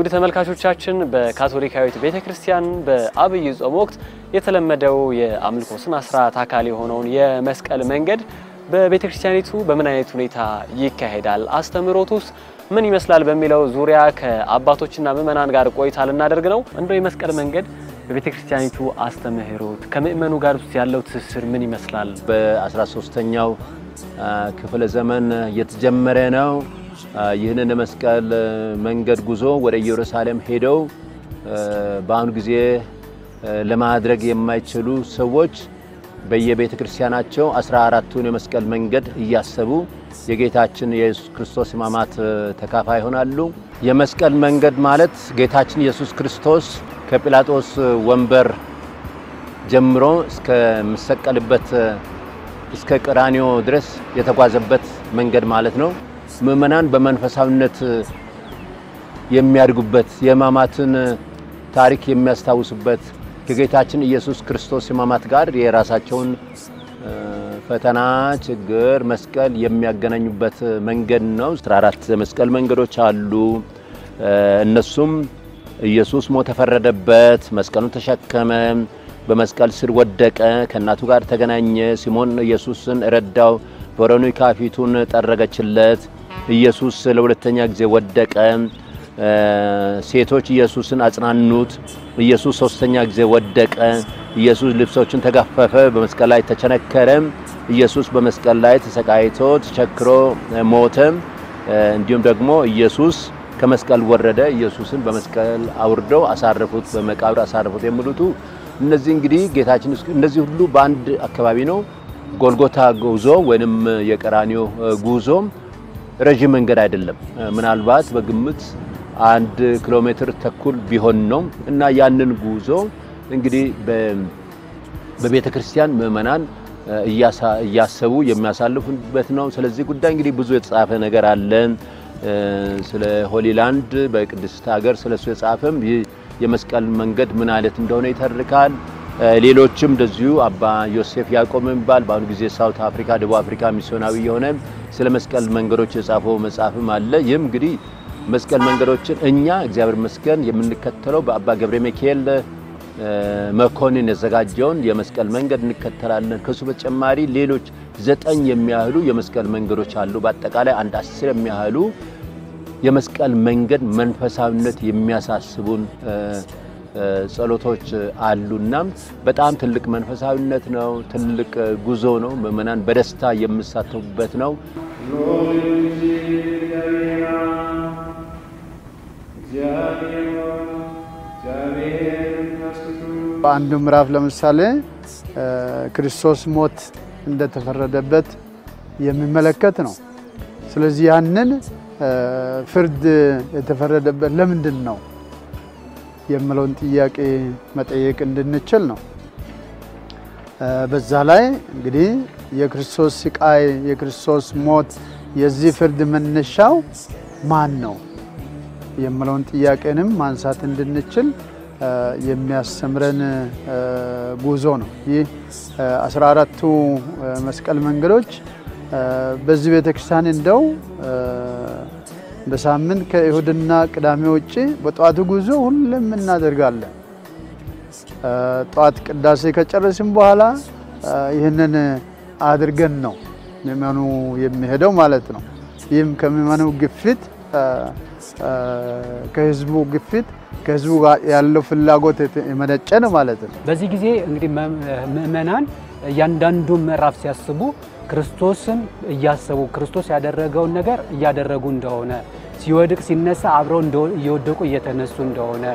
ውድ ተመልካቾቻችን በካቶሊካዊት ቤተክርስቲያን በአብይ ጾም ወቅት የተለመደው የአምልኮ ስነ ስርዓት አካል የሆነውን የመስቀል መንገድ በቤተክርስቲያኒቱ በምን አይነት ሁኔታ ይካሄዳል አስተምሮቱስ ምን ይመስላል በሚለው ዙሪያ ከአባቶችና ምእመናን ጋር ቆይታ ልናደርግ ነው። እንደው የመስቀል መንገድ በቤተክርስቲያኒቱ አስተምህሮት ከመእመኑ ጋር ያለው ትስስር ምን ይመስላል? በ13ኛው ክፍለ ዘመን የተጀመረ ነው። ይህንን መስቀል መንገድ ጉዞ ወደ ኢየሩሳሌም ሄደው በአሁኑ ጊዜ ለማድረግ የማይችሉ ሰዎች በየቤተ ክርስቲያናቸው 14ቱን የመስቀል መንገድ እያሰቡ የጌታችን የኢየሱስ ክርስቶስ ሕማማት ተካፋይ ሆናሉ። የመስቀል መንገድ ማለት ጌታችን ኢየሱስ ክርስቶስ ከጲላጦስ ወንበር ጀምሮ እስከ መሰቀልበት እስከ ቀራንዮ ድረስ የተጓዘበት መንገድ ማለት ነው። ምእመናን በመንፈሳዊነት የሚያድጉበት የሕማማትን ታሪክ የሚያስታውሱበት ከጌታችን ኢየሱስ ክርስቶስ ሕማማት ጋር የራሳቸውን ፈተና ችግር መስቀል የሚያገናኙበት መንገድ ነው። 14 መስቀል መንገዶች አሉ። እነሱም ኢየሱስ ሞት ተፈረደበት፣ መስቀሉን ተሸከመ፣ በመስቀል ስር ወደቀ፣ ከእናቱ ጋር ተገናኘ፣ ሲሞን ኢየሱስን ረዳው፣ ቬሮኒካ ፊቱን ጠረገችለት፣ ኢየሱስ ለሁለተኛ ጊዜ ወደቀ፣ ሴቶች ኢየሱስን አጽናኑት፣ ኢየሱስ ሶስተኛ ጊዜ ወደቀ፣ ኢየሱስ ልብሶቹን ተጋፈፈ፣ በመስቀል ላይ ተቸነከረ፣ ኢየሱስ በመስቀል ላይ ተሰቃይቶ ተቸክሮ ሞተ፣ እንዲሁም ደግሞ ኢየሱስ ከመስቀል ወረደ፣ ኢየሱስን በመስቀል አውርደው አሳረፉት፣ በመቃብር አሳረፉት የሚሉት እነዚህ እንግዲህ ጌታችን እነዚህ ሁሉ በአንድ አካባቢ ነው። ጎልጎታ ጉዞ ወይንም የቀራንዮ ጉዞ ረጅም መንገድ አይደለም። ምናልባት በግምት 1 ኪሎ ሜትር ተኩል ቢሆን ነው እና ያንን ጉዞ እንግዲህ በቤተ ክርስቲያን ምእመናን እያሰቡ የሚያሳልፉበት ነው። ስለዚህ ጉዳይ እንግዲህ ብዙ የተጻፈ ነገር አለ። ስለ ሆሊላንድ በቅድስት ሀገር ስለሱ የጻፈም የመስቀል መንገድ ምን አይነት እንደሆነ ይተርካል። ሌሎችም እንደዚሁ አባ ዮሴፍ ያዕቆብ የሚባል በአሁኑ ጊዜ ሳውት አፍሪካ ደቡብ አፍሪካ ሚስዮናዊ የሆነ ስለ መስቀል መንገዶች የጻፈው መጽሐፍም አለ። ይህም እንግዲህ መስቀል መንገዶችን እኛ እግዚአብሔር ይመስገን የምንከተለው በአባ ገብረ ሚካኤል መኮንን ያዘጋጀውን የመስቀል መንገድ እንከተላለን። ከሱ በተጨማሪ ሌሎች 9 የሚያህሉ የመስቀል መንገዶች አሉ። በአጠቃላይ 10 የሚያህሉ የመስቀል መንገድ መንፈሳዊነት የሚያሳስቡን ጸሎቶች አሉና በጣም ትልቅ መንፈሳዊነት ነው። ትልቅ ጉዞ ነው። ምእመናን በደስታ የሚሳተፉበት ነው። በአንዱ ምዕራፍ ለምሳሌ ክርስቶስ ሞት እንደተፈረደበት የሚመለከት ነው። ስለዚህ ያንን ፍርድ የተፈረደበት ለምንድን ነው የምለውን ጥያቄ መጠየቅ እንድንችል ነው። በዛ ላይ እንግዲህ የክርስቶስ ስቃይ የክርስቶስ ሞት የዚህ ፍርድ መነሻው ማን ነው የምለውን ጥያቄንም ማንሳት እንድንችል የሚያስተምረን ጉዞ ነው። ይህ 14ቱ መስቀል መንገዶች በዚህ ቤተክርስቲያን እንደው በሳምንት ከእሁድና ቅዳሜ ውጪ በጧቱ ጉዞ ሁሉም እናደርጋለን። ጧት ቅዳሴ ከጨረስን በኋላ ይሄንን አድርገን ነው ምእመኑ የሚሄደው ማለት ነው። ይህም ከምእመኑ ግፊት ከህዝቡ ግፊት ከህዝቡ ጋር ያለው ፍላጎት የመነጨ ነው ማለት ነው። በዚህ ጊዜ እንግዲህ ምእመናን እያንዳንዱ ምዕራፍ ሲያስቡ ክርስቶስን እያሰቡ ክርስቶስ ያደረገውን ነገር እያደረጉ እንደሆነ ሲወድቅ ሲነሳ አብረው እየወደቁ እየተነሱ እንደሆነ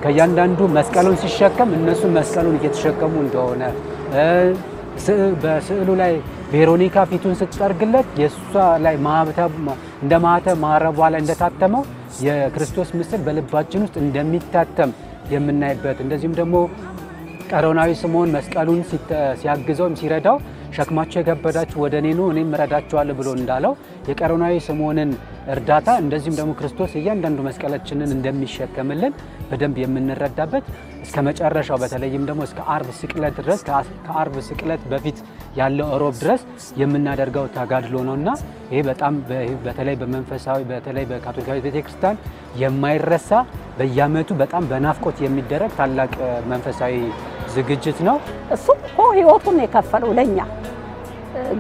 ከያንዳንዱ መስቀሉን ሲሸከም እነሱ መስቀሉን እየተሸከሙ እንደሆነ በስዕሉ ላይ ቬሮኒካ ፊቱን ስትጠርግለት የሷ ላይ እንደ ማህተም ማረቧ ላይ እንደታተመው የክርስቶስ ምስል በልባችን ውስጥ እንደሚታተም የምናይበት እንደዚህም ደግሞ ቀሮናዊ ስምዖን መስቀሉን ሲያግዘው ሲረዳው ሸክማቸው የከበዳችሁ ወደ እኔ ኑ እኔም እረዳችኋለሁ ብሎ እንዳለው የቀሮናዊ ስምዖንን እርዳታ እንደዚህም ደግሞ ክርስቶስ እያንዳንዱ መስቀላችንን እንደሚሸከምልን በደንብ የምንረዳበት እስከ መጨረሻው በተለይም ደግሞ እስከ ዓርብ ስቅለት ድረስ ከዓርብ ስቅለት በፊት ያለው ሮብ ድረስ የምናደርገው ተጋድሎ ነውና ይሄ በጣም በተለይ በመንፈሳዊ በተለይ በካቶሊካዊ ቤተክርስቲያን የማይረሳ በየዓመቱ በጣም በናፍቆት የሚደረግ ታላቅ መንፈሳዊ ዝግጅት ነው። እሱ እኮ ህይወቱን የከፈለው ለኛ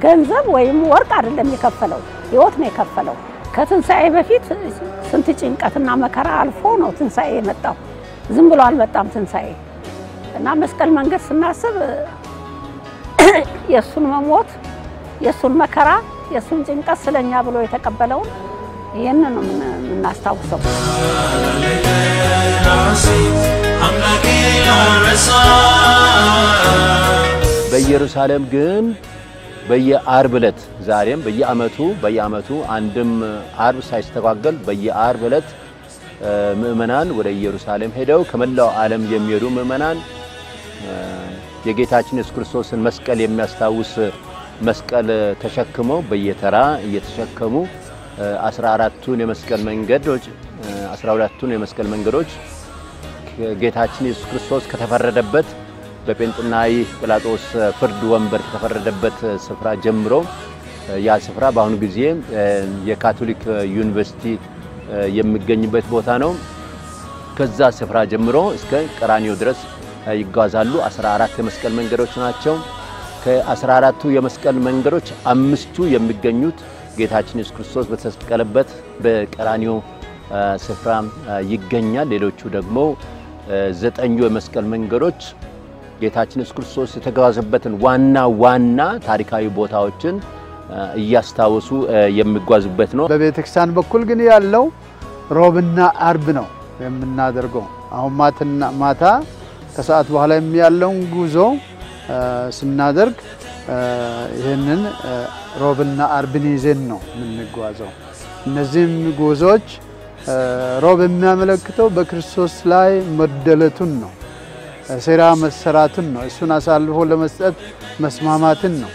ገንዘብ ወይም ወርቅ አይደለም የከፈለው፣ ህይወት ነው የከፈለው። ከትንሳኤ በፊት ስንት ጭንቀትና መከራ አልፎ ነው ትንሳኤ የመጣው። ዝም ብሎ አልመጣም ትንሳኤ እና መስቀል መንገድ ስናስብ የሱን መሞት፣ የሱን መከራ፣ የሱን ጭንቀት ስለኛ ብሎ የተቀበለው ይሄንን ነው የምናስታውሰው። በኢየሩሳሌም ግን በየአርብ ዕለት ዛሬም በየዓመቱ አንድም አርብ ሳይስተጓገል በየአርብ ዕለት ምእመናን ወደ ኢየሩሳሌም ሄደው ከመላው ዓለም የሚሄዱ ምእመናን የጌታችን ኢየሱስ ክርስቶስን መስቀል የሚያስታውስ መስቀል ተሸክመው በየተራ እየተሸከሙ 12ቱን የመስቀል መንገዶች ጌታችን ኢየሱስ ክርስቶስ ከተፈረደበት በጴንጤናዊ ጲላጦስ ፍርድ ወንበር ከተፈረደበት ስፍራ ጀምሮ ያ ስፍራ በአሁኑ ጊዜ የካቶሊክ ዩኒቨርሲቲ የሚገኝበት ቦታ ነው። ከዛ ስፍራ ጀምሮ እስከ ቀራኒዮ ድረስ ይጓዛሉ። 14 የመስቀል መንገዶች ናቸው። ከ14ቱ የመስቀል መንገዶች 5ቱ የሚገኙት ጌታችን ኢየሱስ ክርስቶስ በተሰቀለበት በቀራኒዮ ስፍራ ይገኛል። ሌሎቹ ደግሞ 9 የመስቀል መንገዶች ጌታችን ኢየሱስ ክርስቶስ የተጓዘበትን ዋና ታሪካዊ ቦታዎችን እያስታወሱ የሚጓዙበት ነው። በቤተክርስቲያን በኩል ግን ያለው ሮብና አርብ ነው የምናደርገው። አሁን ማታ ከሰዓት በኋላ የሚያለውን ጉዞ ስናደርግ ይሄንን ሮብና አርብን ይዘን ነው የምንጓዘው። እነዚህም ጉዞዎች ሮብ የሚያመለክተው በክርስቶስ ላይ መደለቱን ነው፣ ሥራ መሰራቱን ነው፣ እሱን አሳልፎ ለመስጠት መስማማትን ነው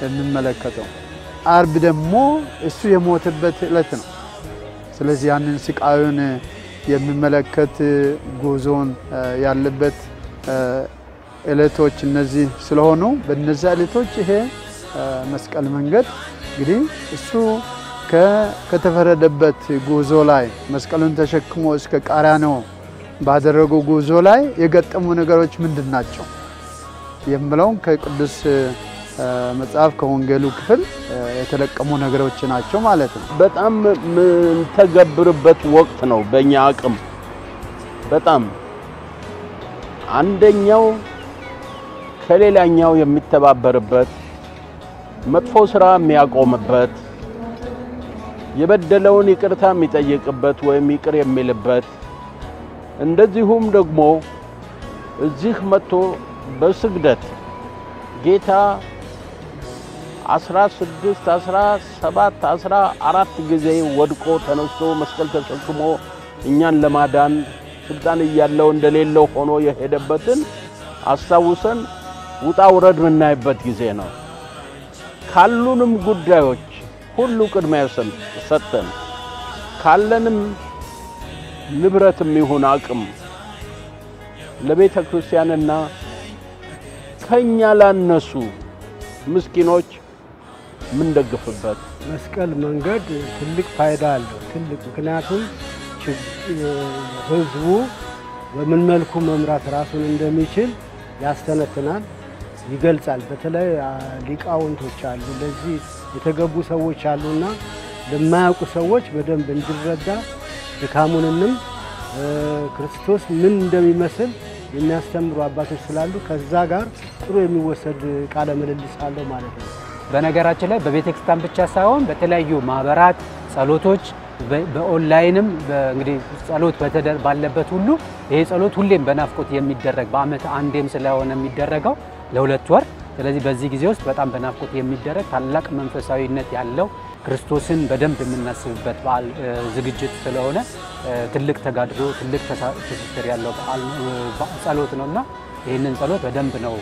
የሚመለከተው። አርብ ደግሞ እሱ የሞተበት ዕለት ነው። ስለዚህ ያንን ስቃዩን የሚመለከት ጉዞን ያለበት ዕለቶች እነዚህ ስለሆኑ በእነዚህ ዕለቶች ይሄ መስቀል መንገድ እንግዲህ እሱ ከተፈረደበት ጉዞ ላይ መስቀሉን ተሸክሞ እስከ ቀራንዮ ባደረገው ጉዞ ላይ የገጠሙ ነገሮች ምንድናቸው የሚለው ከቅዱስ መጽሐፍ ከወንጌሉ ክፍል የተለቀሙ ነገሮች ናቸው ማለት ነው። በጣም ምን ተገብርበት ወቅት ነው። በእኛ አቅም በጣም አንደኛው ከሌላኛው የሚተባበርበት፣ መጥፎ ስራ የሚያቆምበት፣ የበደለውን ይቅርታ የሚጠይቅበት ወይም ይቅር የሚልበት፣ እንደዚሁም ደግሞ እዚህ መጥቶ በስግደት ጌታ 16 17 14 ጊዜ ወድቆ ተነስቶ መስቀል ተሸክሞ እኛን ለማዳን ስልጣን እያለው እንደሌለው ሆኖ የሄደበትን አስተዋውሰን ውጣ ውረድ ምናይበት ጊዜ ነው። ካሉንም ጉዳዮች ሁሉ ቅድሚያ ሰጠን ካለንም ንብረትም ይሁን አቅም ለቤተ ክርስቲያንና ከኛ ላነሱ ምስኪኖች ምን ደግፍበት መስቀል መንገድ ትልቅ ፋይዳ አለው። ትልቅ ምክንያቱም ህዝቡ በምን መልኩ መምራት ራሱን እንደሚችል ያስተነትናል፣ ይገልጻል። በተለይ ሊቃውንቶች አሉ፣ ለዚህ የተገቡ ሰዎች አሉና ለማያውቁ ሰዎች በደንብ እንዲረዳ ድካሙንንም ክርስቶስ ምን እንደሚመስል የሚያስተምሩ አባቶች ስላሉ ከዛ ጋር ጥሩ የሚወሰድ ቃለ ምልልስ አለው ማለት ነው። በነገራችን ላይ በቤተክርስቲያን ብቻ ሳይሆን በተለያዩ ማህበራት ጸሎቶች በኦንላይንም እንግዲህ ጸሎት ባለበት ሁሉ ይሄ ጸሎት ሁሌም በናፍቆት የሚደረግ በአመት አንዴም ስለሆነ የሚደረገው ለ2 ወር። ስለዚህ በዚህ ጊዜ ውስጥ በጣም በናፍቆት የሚደረግ ታላቅ መንፈሳዊነት ያለው ክርስቶስን በደንብ የምናስብበት በዓል ዝግጅት ስለሆነ ትልቅ ተጋድሎ ትልቅ ትስስር ያለው ጸሎት ነውና ይህንን ጸሎት በደንብ ነው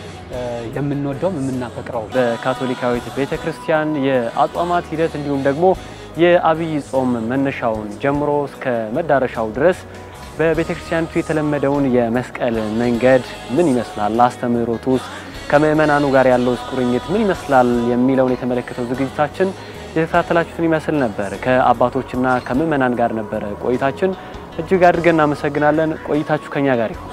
የምንወደው የምናፈቅረው። በካቶሊካዊት ቤተክርስቲያን የአጽዋማት ሂደት እንዲሁም ደግሞ የአብይ ጾም መነሻውን ጀምሮ እስከ መዳረሻው ድረስ በቤተክርስቲያኒቱ የተለመደውን የመስቀል መንገድ ምን ይመስላል፣ አስተምህሮቱስ ከመእመናኑ ጋር ያለው ቁርኝት ምን ይመስላል የሚለውን የተመለከተው ዝግጅታችን የተከታተላችሁትን ይመስል ነበር። ከአባቶችና ከመእመናን ጋር ነበር ቆይታችን። እጅግ አድርገን እናመሰግናለን። ቆይታችሁ ከኛ ጋር ይሁን።